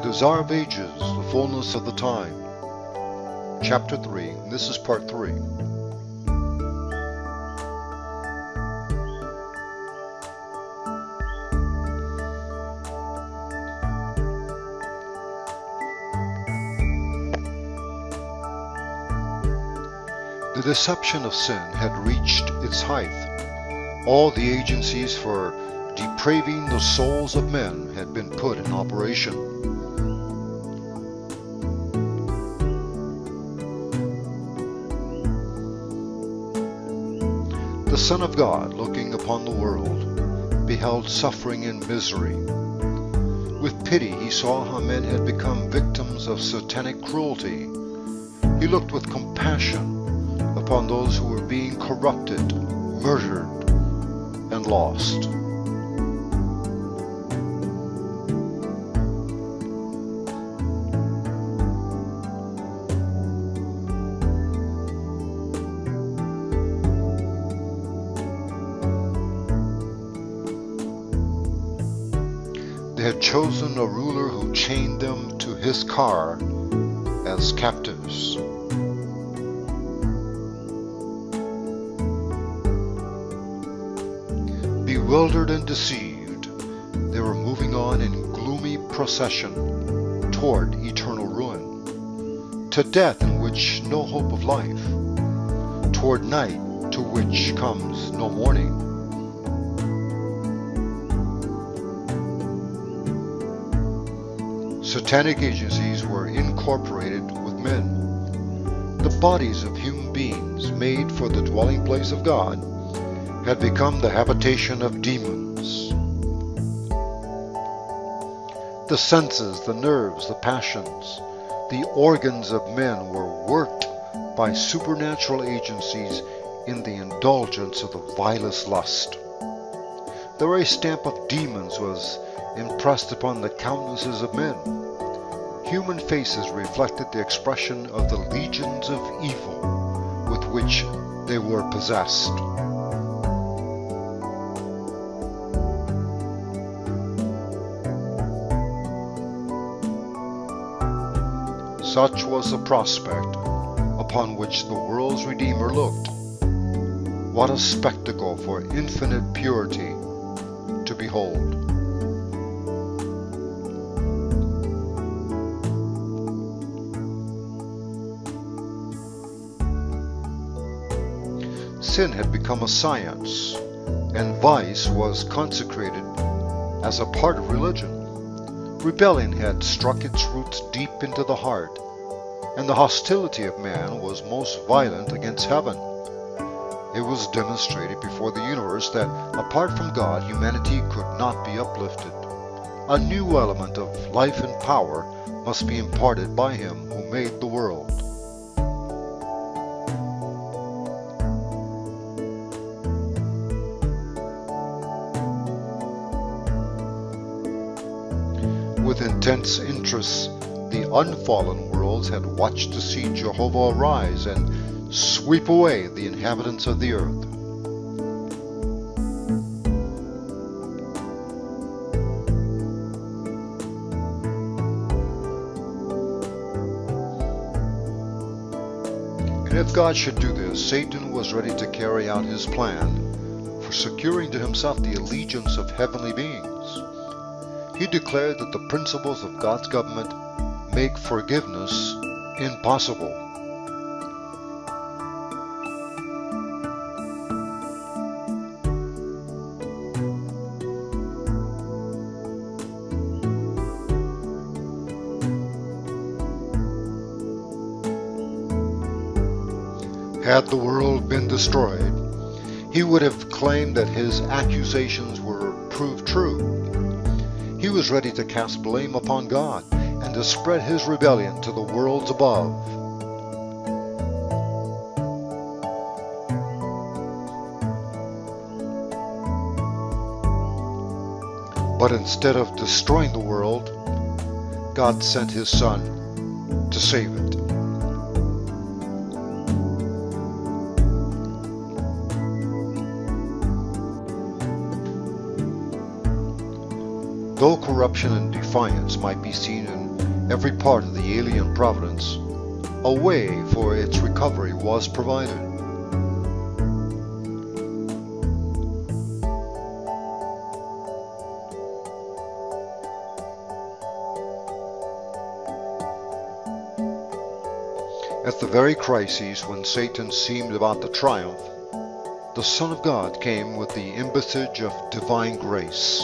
The Desire of Ages, the Fullness of the Time. Chapter 3, and this is part 3. The deception of sin had reached its height. All the agencies for depraving the souls of men had been put in operation. The Son of God, looking upon the world, beheld suffering and misery. With pity he saw how men had become victims of satanic cruelty. He looked with compassion upon those who were being corrupted, murdered, and lost. They had chosen a ruler who chained them to his car as captives. Bewildered and deceived, they were moving on in gloomy procession toward eternal ruin, to death in which no hope of life, toward night to which comes no morning. Satanic agencies were incorporated with men. The bodies of human beings made for the dwelling place of God had become the habitation of demons. The senses, the nerves, the passions, the organs of men were worked by supernatural agencies in the indulgence of the vilest lust. The very stamp of demons was impressed upon the countenances of men. Human faces reflected the expression of the legions of evil with which they were possessed. Such was the prospect upon which the world's Redeemer looked. What a spectacle for infinite purity to behold! Sin had become a science, and vice was consecrated as a part of religion. Rebellion had struck its roots deep into the heart, and the hostility of man was most violent against heaven. It was demonstrated before the universe that apart from God, humanity could not be uplifted. A new element of life and power must be imparted by Him who made the world. With intense interest, the unfallen worlds had watched to see Jehovah arise and sweep away the inhabitants of the earth. And if God should do this, Satan was ready to carry out his plan for securing to himself the allegiance of heavenly beings. He declared that the principles of God's government make forgiveness impossible. Had the world been destroyed, he would have claimed that his accusations were proved true. He was ready to cast blame upon God and to spread his rebellion to the worlds above. But instead of destroying the world, God sent His Son to save it. Though corruption and defiance might be seen in every part of the alien providence, a way for its recovery was provided. At the very crises when Satan seemed about to triumph, the Son of God came with the embassage of divine grace.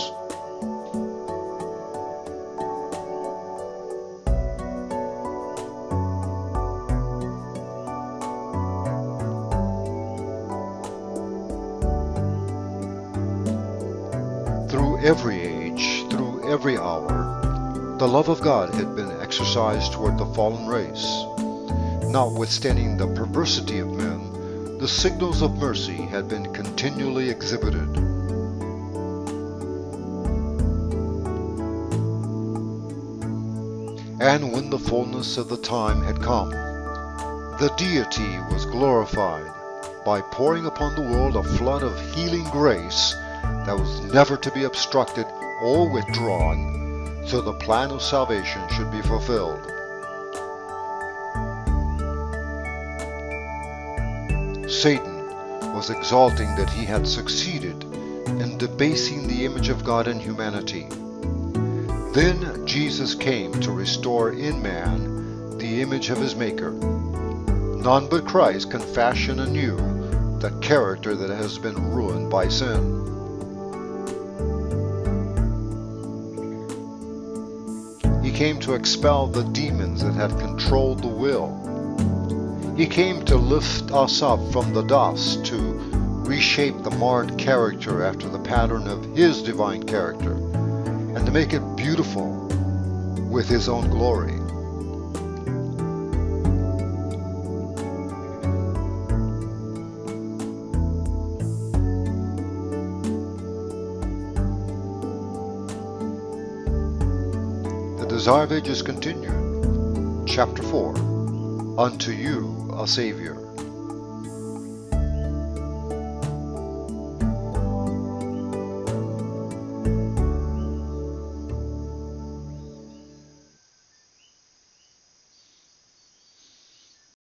Through every age, through every hour, the love of God had been exercised toward the fallen race. Notwithstanding the perversity of men, the signals of mercy had been continually exhibited. And when the fullness of the time had come, the deity was glorified by pouring upon the world a flood of healing grace that was never to be obstructed or withdrawn, so the plan of salvation should be fulfilled. Satan was exalting that he had succeeded in debasing the image of God in humanity. Then Jesus came to restore in man the image of his Maker. None but Christ can fashion anew the character that has been ruined by sin. He came to expel the demons that had controlled the will. He came to lift us up from the dust, to reshape the marred character after the pattern of His divine character, and to make it beautiful with His own glory. The Desire of Ages continued. Chapter 4. Unto you a Saviour.